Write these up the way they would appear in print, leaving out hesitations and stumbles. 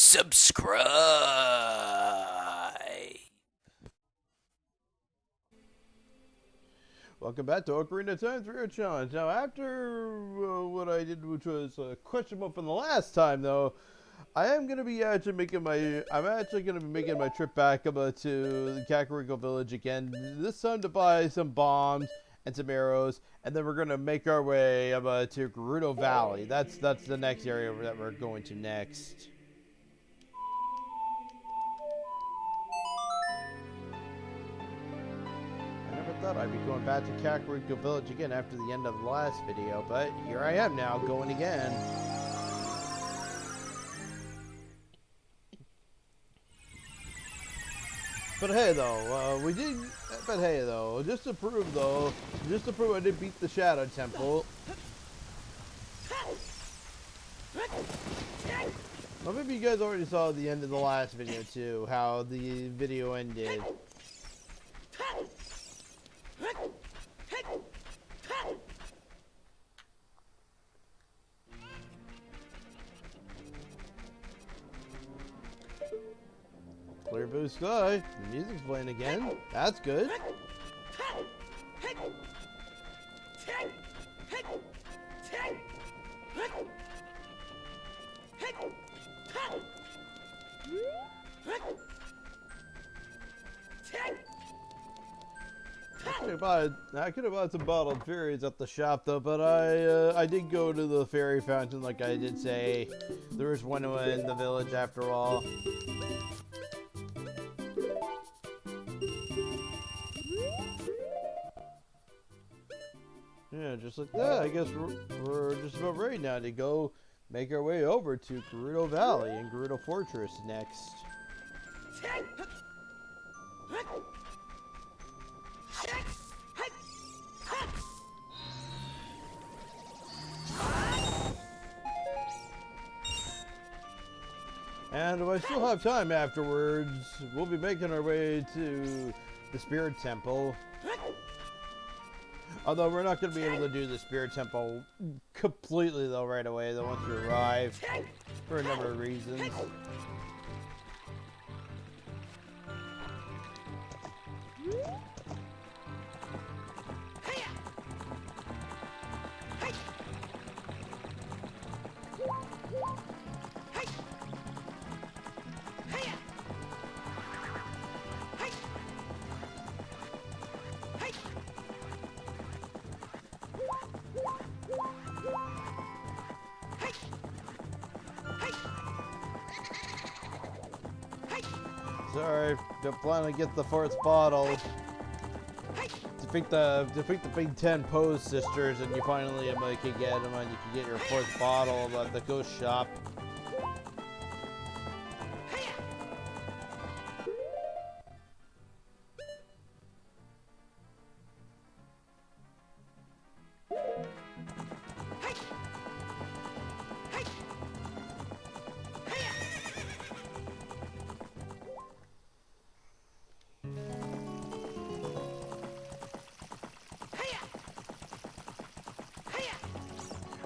subscribe. Welcome back to Ocarina Time 3 Challenge. Now, after what I did, which was questionable from the last time, though, I am going to be actually making my, trip back to the Kakariko Village again. This time to buy some bombs and some arrows, and then we're going to make our way to Gerudo Valley. That's the next area that we're going to next. Thought I'd be going back to Kakariko Village again after the end of the last video, but here I am now, going again. But hey though, just to prove I did beat the Shadow Temple. Well, maybe you guys already saw the end of the last video too, how the video ended. Clear blue sky. The music's playing again. That's good. I could have bought some bottled fairies at the shop though, but I did go to the fairy fountain like I did say. There was one in the village after all. Yeah, just like that. I guess we're just about ready now to go make our way over to Gerudo Valley and Gerudo Fortress next. And if I still have time afterwards, we'll be making our way to the Spirit Temple. Although we're not going to be able to do the Spirit Temple completely though right away, though once we arrive, for a number of reasons. Sorry, don't plan to get the fourth bottle. Defeat the Big Ten Pose sisters, and you finally can get them, and you can get your fourth bottle at the ghost shop.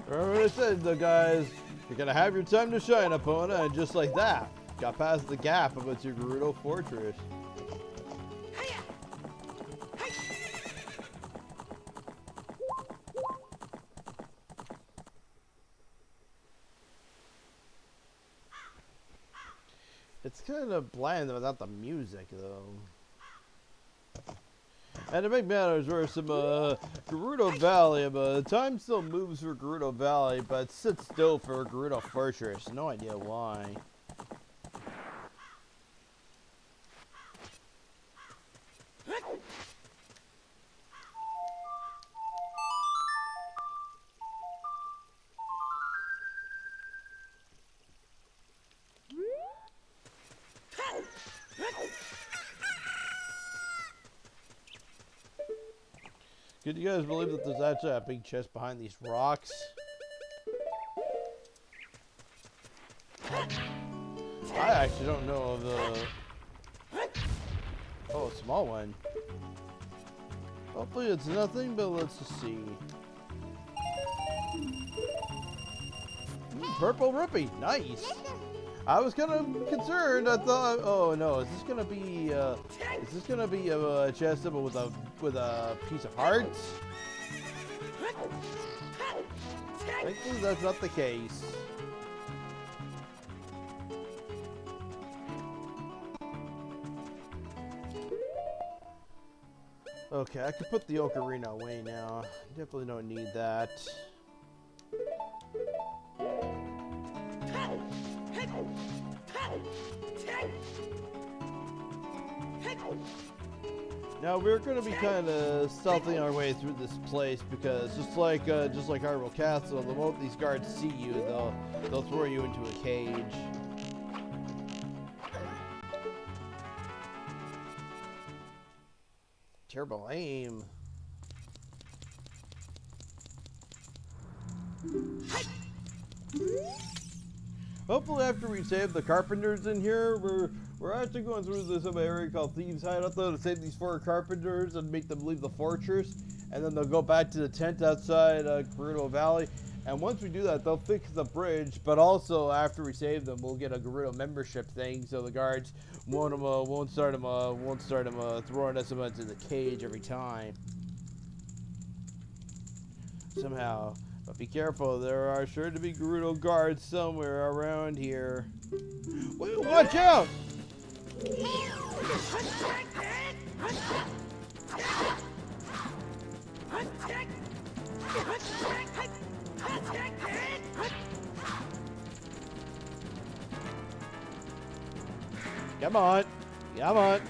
Remember what I said though, guys, you're gonna have your time to shine, opponent, and just like that, got past the gap of its Gerudo Fortress. It's kind of bland without the music though. And to make matters worse, Gerudo Valley, time still moves for Gerudo Valley, but sits still for Gerudo Fortress. No idea why. Could you guys believe that there's actually a big chest behind these rocks? I actually don't know of the... Oh, a small one. Hopefully it's nothing, but let's just see. Purple rupee, nice. I was kind of concerned. I thought, oh no, is this gonna be a chest with a piece of hearts? Thankfully, that's not the case. Okay, I can put the Ocarina away now. Definitely don't need that. Now we're going to be kind of stealthing our way through this place because just like Hyrule Castle, the moment these guards see you, they'll throw you into a cage. Terrible aim. Hopefully after we save the carpenters in here, we're actually going through this area called Thieves' Hideout though to save these 4 carpenters and make them leave the fortress, and then they'll go back to the tent outside Gerudo Valley. And once we do that, they'll fix the bridge, but also after we save them, we'll get a Gerudo membership thing, so the guards won't start throwing us into the cage every time. Somehow. But be careful, there are sure to be Gerudo guards somewhere around here. Wait, watch out! Come on, come on.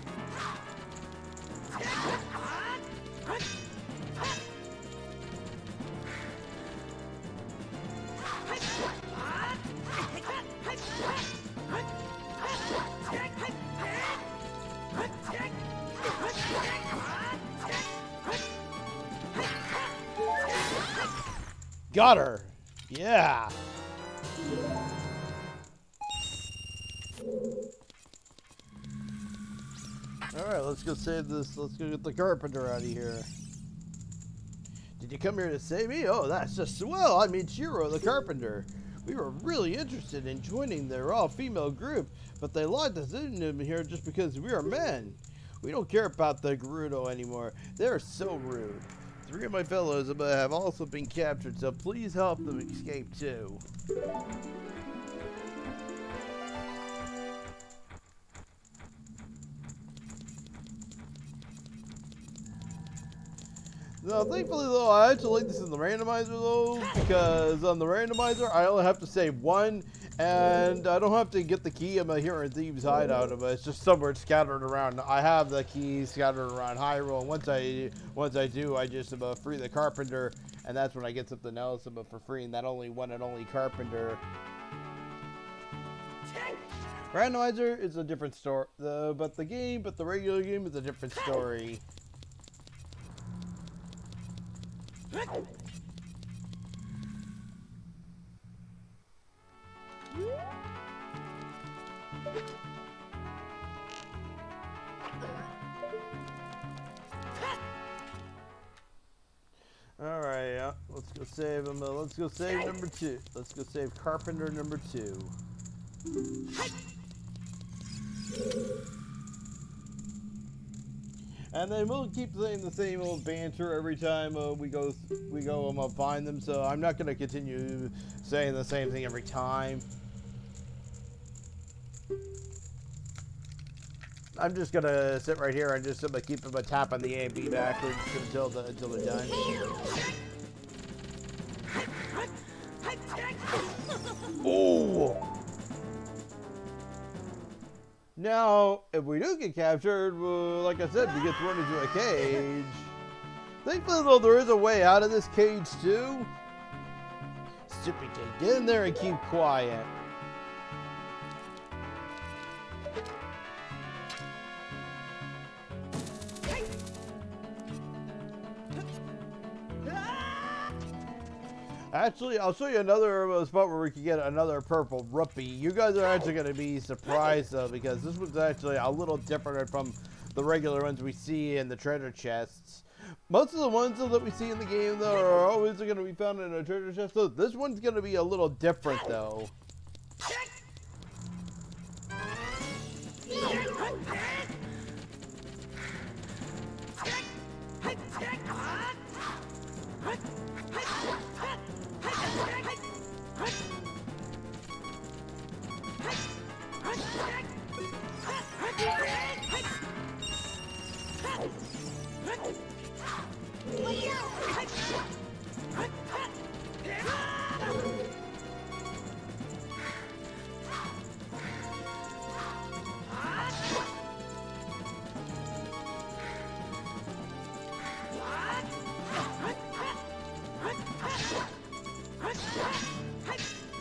Got her. Yeah. Alright, let's go save this. Let's go get the carpenter out of here. Did you come here to save me? Oh, that's just swell. I mean, Shiro, the carpenter. We were really interested in joining their all-female group, but they locked us in here just because we are men. We don't care about the Gerudo anymore. They're so rude. 3 of my fellows have also been captured, so please help them escape too. No, thankfully though, I actually like this in the randomizer though, because on the randomizer I only have to save 1, and I don't have to get the key of my here in Thieves' Hideout, but it's just somewhere scattered around. I have the keys scattered around Hyrule, and once I do, I just free the carpenter, and that's when I get something else for free, and that only one and only carpenter. Randomizer is a different story, but the regular game is a different story. Alright, let's go save him. Let's go save number 2. Let's go save carpenter number 2. And then we'll keep saying the same old banter every time we go find them. So I'm not gonna continue saying the same thing every time. I'm just gonna sit right here and just keep them tapping the A and B backwards until they're done. Oh! Now, if we do get captured, like I said, we get thrown into a cage. Thankfully, though, there is a way out of this cage, too. Stupid kid, get in there and keep quiet. Actually, I'll show you another spot where we can get another purple rupee. You guys are actually going to be surprised, though, because this one's actually a little different from the regular ones we see in the treasure chests. Most of the ones that we see in the game, though, are always going to be found in a treasure chest. So this one's going to be a little different, though.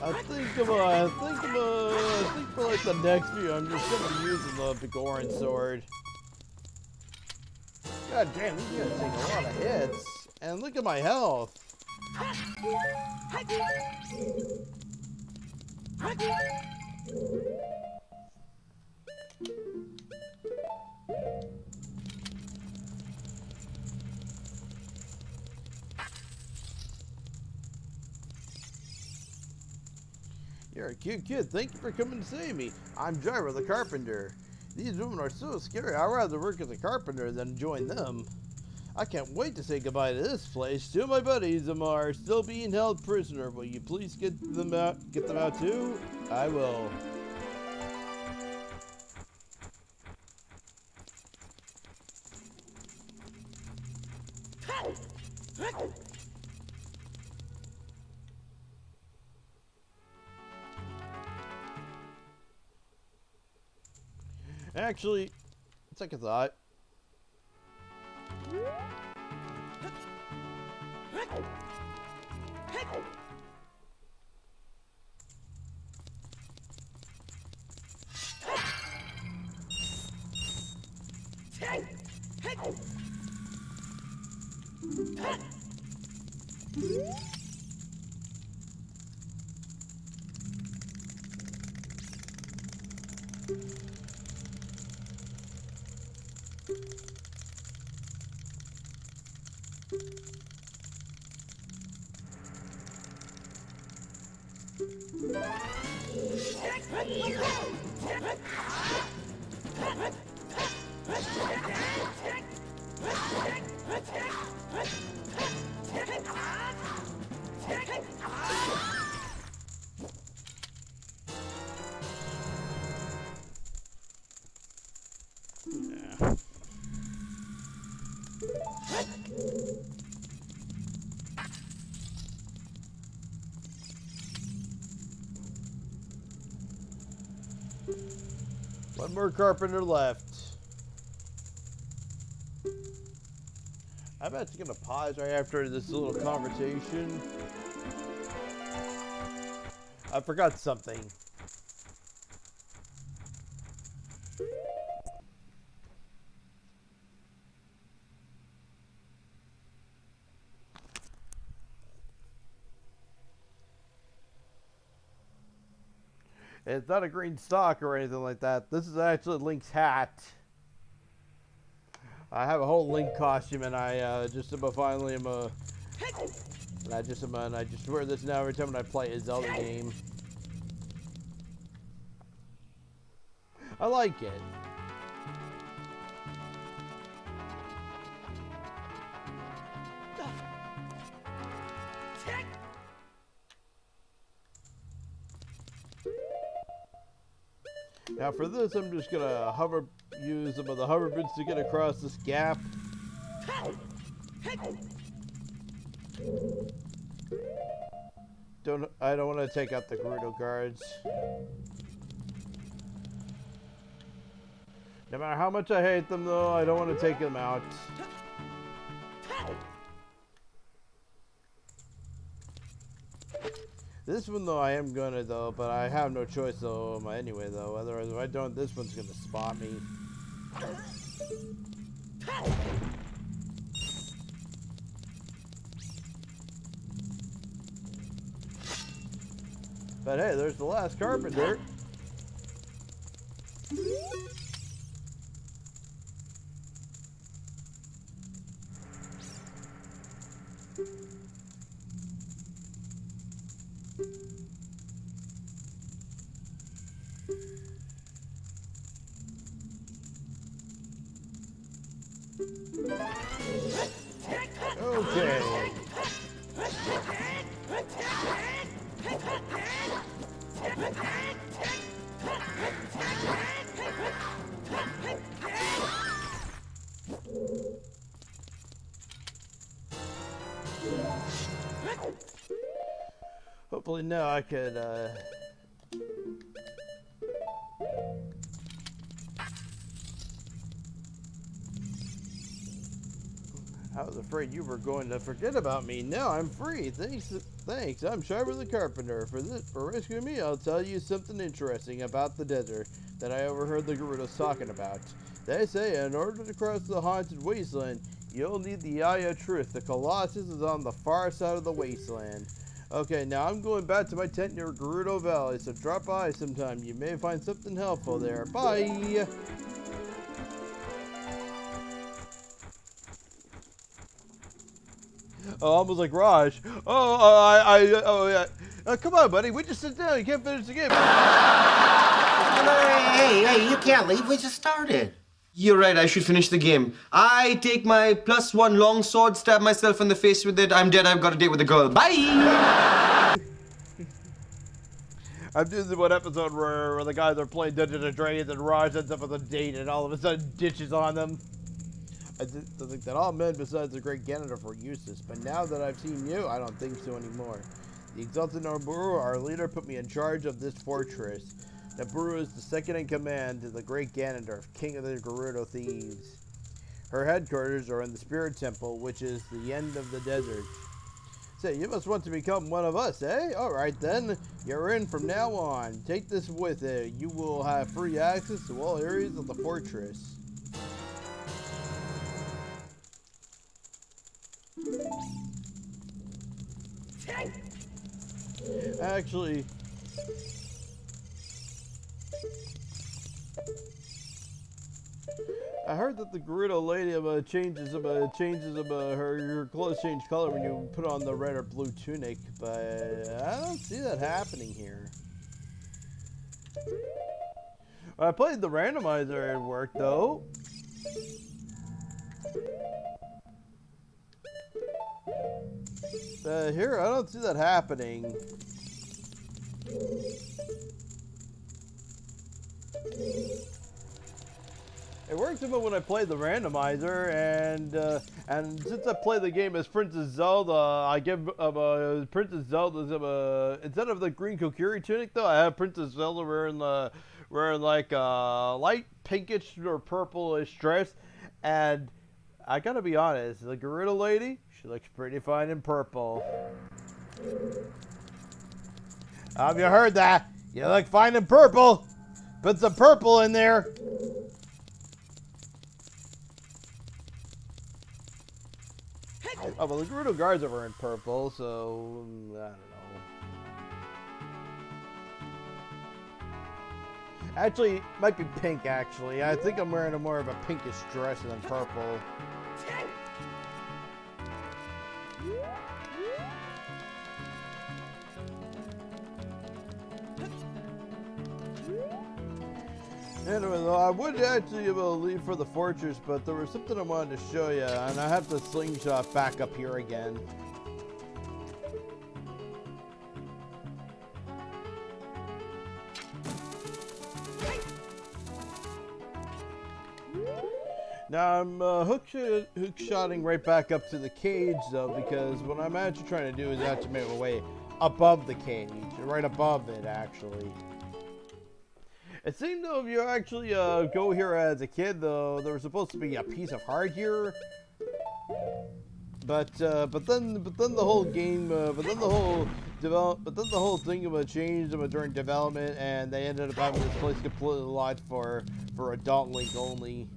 I think for like the next few, I'm just gonna be using the Goron sword. God damn, these guys take a lot of hits. And look at my health. You're a cute kid. Thank you for coming to save me. I'm Gyro the carpenter. These women are so scary. I'd rather work as a carpenter than join them. I can't wait to say goodbye to this place. Two of my buddies are still being held prisoner. Will you please get them out too? I will. Actually, second thought. One more carpenter left. I'm actually gonna pause right after this little conversation. I forgot something. It's not a green sock or anything like that. This is actually Link's hat. I have a whole Link costume, and I just finally am a. And I just wear this now every time I play a Zelda game. I like it. Now for this, I'm just gonna use some of the hover boots to get across this gap. I don't want to take out the Gerudo guards. No matter how much I hate them, though, I don't want to take them out. This one, though, I am gonna, though, but I have no choice, though, anyway, though. Otherwise, if I don't, this one's gonna spot me. But hey, there's the last carpenter. Okay. hopefully now I could, I was afraid you were going to forget about me. Now I'm free. Thanks. I'm Sharper the Carpenter. For rescuing me, I'll tell you something interesting about the desert that I overheard the Gerudos talking about. They say in order to cross the haunted wasteland, you'll need the Eye of Truth. The Colossus is on the far side of the wasteland. Okay, now I'm going back to my tent near Gerudo Valley, so drop by sometime. You may find something helpful there. Bye! Oh, almost like Raj. Oh, yeah. Come on, buddy. We just sit down. You can't finish the game. Hey, you can't leave. We just started. You're right, I should finish the game. I take my +1 long sword, stab myself in the face with it. I'm dead, I've got a date with a girl. Bye! I'm doing the one episode where the guys are playing Dungeons and Dragons and Raj ends up with a date and all of a sudden ditches on them. I think that all men besides the great Ganondorf were useless, but now that I've seen you, I don't think so anymore. The exalted Naburu, our leader, put me in charge of this fortress. Naburu is the second in command to the great Ganondorf, king of the Gerudo thieves. Her headquarters are in the Spirit Temple, which is the end of the desert. Say, you must want to become one of us, eh? Alright then, you're in from now on. Take this with you. You will have free access to all areas of the fortress. Actually, I heard that the Gerudo lady changes her clothes change color when you put on the red or blue tunic, but I don't see that happening here. When I played the randomizer, it worked though. Here, I don't see that happening. It worked when I played the randomizer, and since I play the game as Princess Zelda, I give Princess Zelda's instead of the green Kokiri tunic though, I have Princess Zelda wearing like a light pinkish or purplish dress, and I gotta be honest, the Gerudo lady, she looks pretty fine in purple. Have you heard that? You look fine in purple. Put some purple in there. Oh, well, the Gerudo guards are wearing purple, so I don't know. Actually, it might be pink, actually. I think I'm wearing more of a pinkish dress than purple. Anyway, though, I would actually be able to leave for the fortress, but there was something I wanted to show you, and I have the slingshot back up here again. Now I'm hook-shotting right back up to the cage, though, because what I'm actually trying to do is actually make my way above the cage, right above it, actually. It seemed though if you actually go here as a kid, though, there was supposed to be a piece of heart here, but then the whole game, but then the whole thing changed during development, and they ended up having this place completely locked for adult Link only.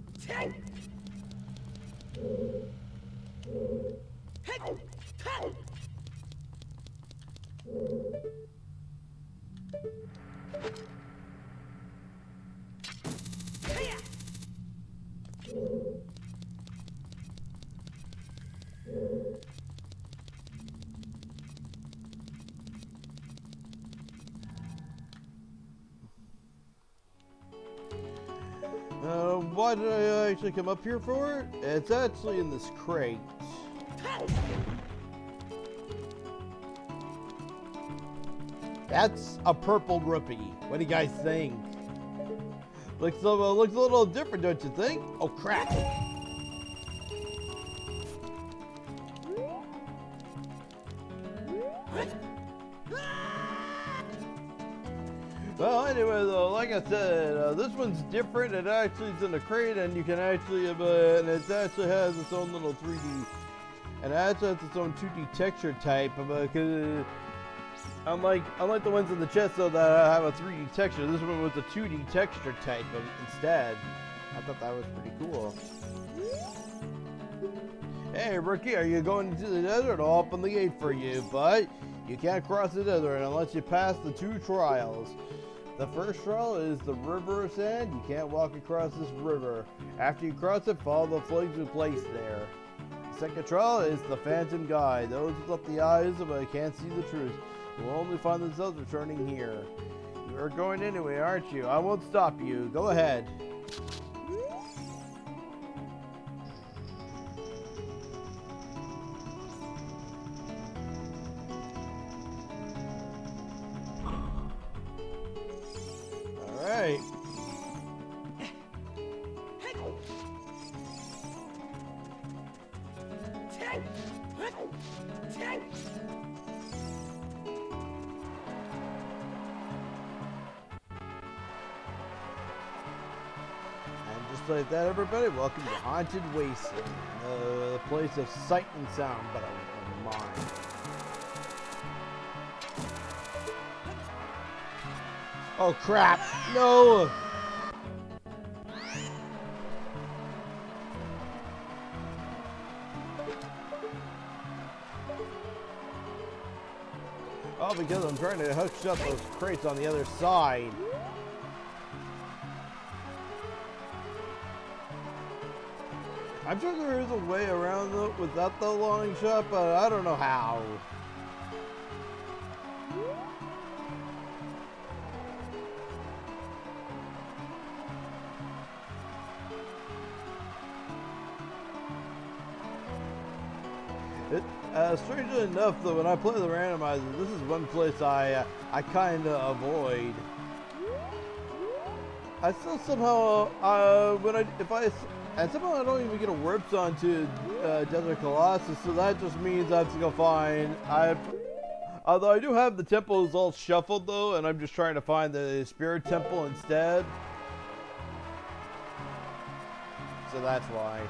Why did I actually come up here for? It's actually in this crate. That's a purple rupee. What do you guys think? Looks a little different, don't you think? Oh crap! Well, anyway, though, like I said, this one's different. It actually is in a crate, and you can actually, and it actually has its own little 3D, and it actually has its own 2D texture type. Because unlike the ones in the chest, though, that have a 3D texture, this one was a 2D texture type instead. I thought that was pretty cool. Hey, Rookie, are you going into the desert? I'll open the gate for you, but you can't cross the desert unless you pass the 2 trials. The first trial is the river of sand. You can't walk across this river. After you cross it, follow the flags we placed there. The second trial is the phantom guide. Those without the eyes but can't see the truth will only find themselves returning here. You are going anyway, aren't you? I won't stop you. Go ahead. Alright. And just like that, everybody, welcome to Haunted Wasteland, the place of sight and sound, but of mind. Oh crap! No! Oh, because I'm trying to hook up those crates on the other side. I'm sure there is a way around it without the long shot, but I don't know how. Strangely enough, though, when I play the randomizer, this is one place I kind of avoid. I still somehow somehow I don't even get a warp zone to Desert Colossus, so that just means I have to go find. Although I do have the temples all shuffled though, and I'm just trying to find the Spirit Temple instead. So that's why.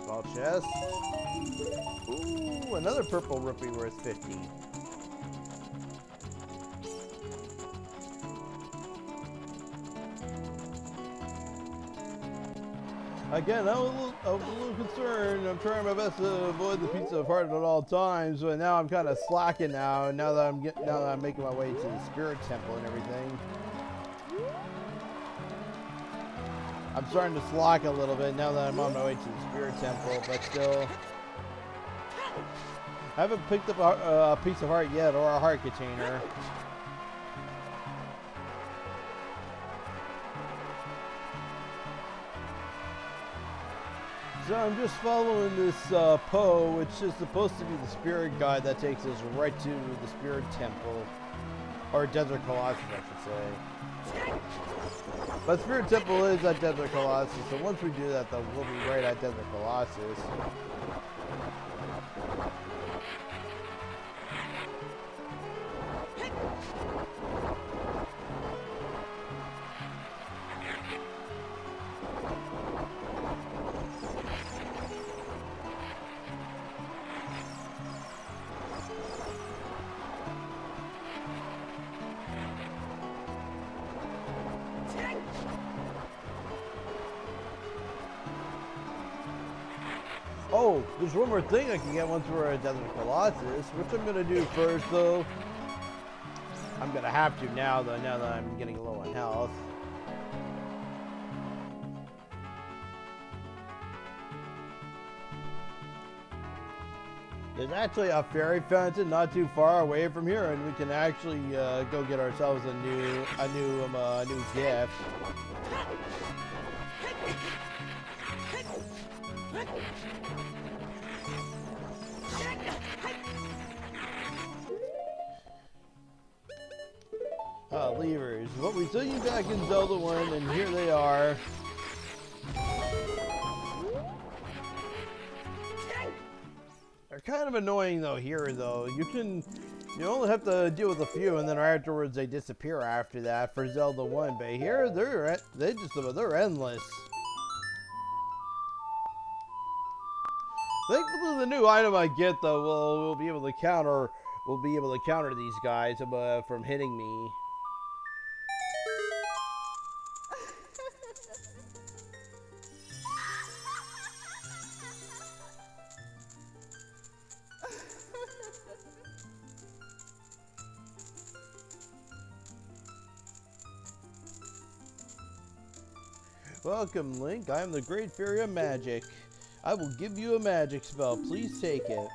Small chest. Ooh, another purple rupee worth 50. Again, I was a little concerned. I'm trying my best to avoid the pizza of heart at all times, but now I'm kind of slacking now that I'm making my way to the Spirit Temple and everything. I'm starting to slack a little bit now that I'm on my way to the Spirit Temple, but still. I haven't picked up a piece of heart yet, or a heart container. So I'm just following this Poe, which is supposed to be the spirit guide that takes us right to the Spirit Temple. Or Desert Colossus, I should say. But Spirit Temple is at Desert Colossus, so once we do that, though, we'll be right at Desert Colossus. Oh, there's one more thing I can get once we're at Desert Colossus, which I'm gonna do first, though. I'm gonna have to now that I'm getting low on health. There's actually a fairy fountain not too far away from here, and we can actually go get ourselves a new gift. Levers. Well, we took you back in Zelda 1, and here they are. They're kind of annoying though here though. You only have to deal with a few, and then afterwards they disappear after that for Zelda 1. But here they're endless. Thankfully, the new item I get though will be able to counter these guys from hitting me. Welcome, Link. I am the Great Fairy of Magic. I will give you a magic spell. Please take it.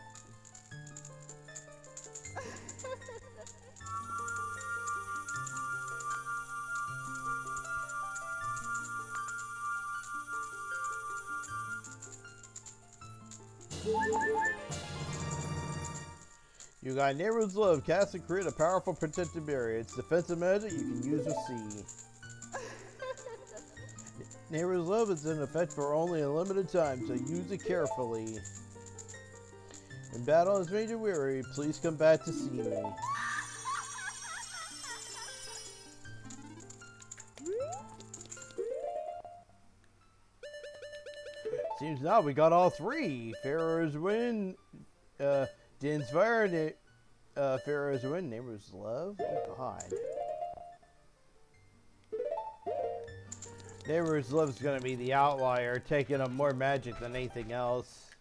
You got Neighbor's Love. Cast and create a powerful protective barrier. It's defensive magic you can use with C. Neighbor's Love is in effect for only a limited time, so use it carefully. When battle has made you weary, please come back to see me. Seems now we got all three. Pharaoh's Wind, Din's Fire, Pharaoh's Wind, Neighbor's Love. Oh God. Neighbor's Love is going to be the outlier, taking up more magic than anything else.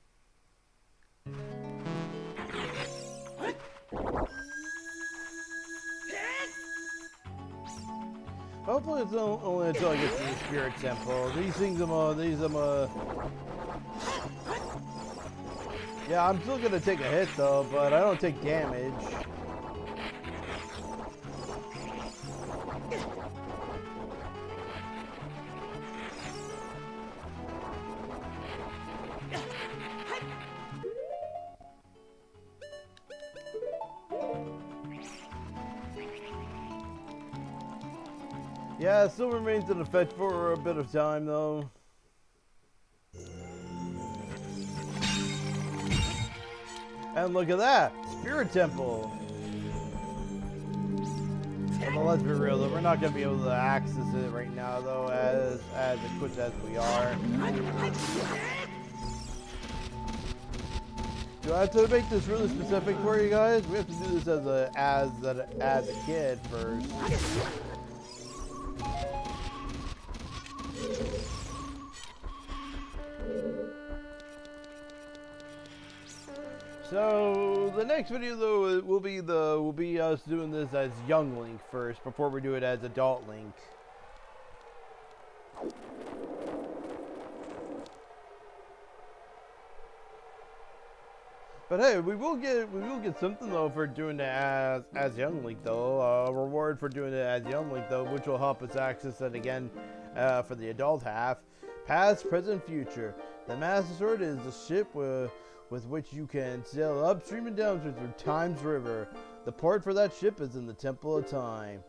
Hopefully it's only until I get to the Spirit Temple. Yeah, I'm still going to take a hit though, but I don't take damage. Yeah, it still remains in effect for a bit of time, though. And look at that! Spirit Temple! Well, let's be real, though. We're not going to be able to access it right now, though, as equipped as we are. Do I have to make this really specific for you guys? We have to do this as a kid first. So the next video though will be us doing this as young Link first before we do it as adult Link. But hey, we will get something though for doing it as young Link though. A reward for doing it as young Link though, which will help us access it again for the adult half. Past, present, future. The Master Sword is a ship with which you can sail upstream and downstream through Time's River. The port for that ship is in the Temple of Time.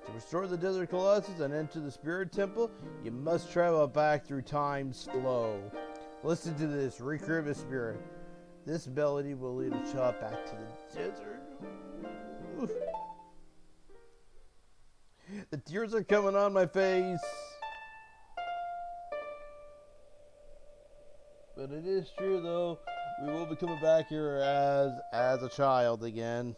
To restore the Desert Colossus and enter the Spirit Temple, you must travel back through Time's flow. Listen to this, recreative spirit. This melody will lead a child back to the desert. Oof. The tears are coming on my face. But it is true though. We will be coming back here as a child again.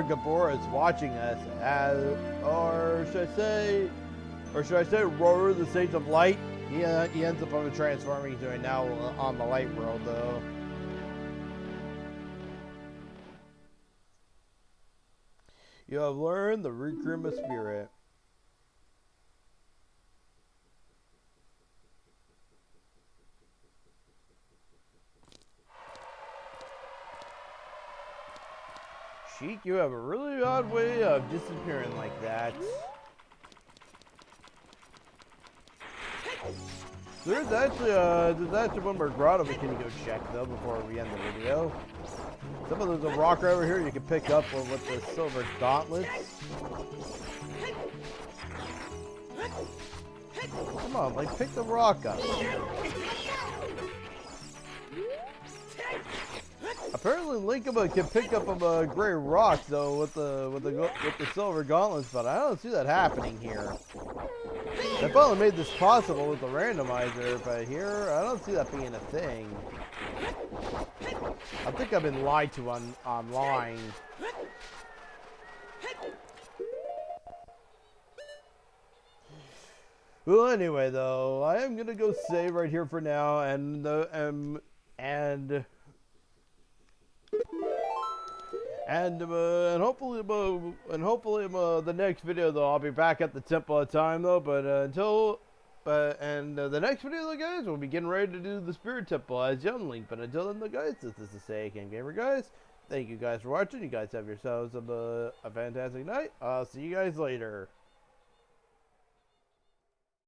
Gabora is watching us or should I say Roar, the Sage of Light. He ends up on the transforming right now on the Light World though. You have learned the Rikrima spirit. Sheik, you have a really odd way of disappearing like that. There's actually one more grotto we can go check though before we end the video. There's a rock over here you can pick up with the silver gauntlets. Come on, like pick the rock up. Apparently Linkama can pick up gray rocks though with the silver gauntlets, but I don't see that happening here. They finally made this possible with the randomizer, but here I don't see that being a thing. I think I've been lied to online. Well, anyway, though, I am gonna go save right here for now, and hopefully the next video though I'll be back at the Temple of Time though. But the next video though, guys, we'll be getting ready to do the Spirit Temple as Young Link. But until then, though, guys, this is the Saiyan Gamer, guys. Thank you guys for watching. You guys have yourselves a fantastic night. I'll see you guys later.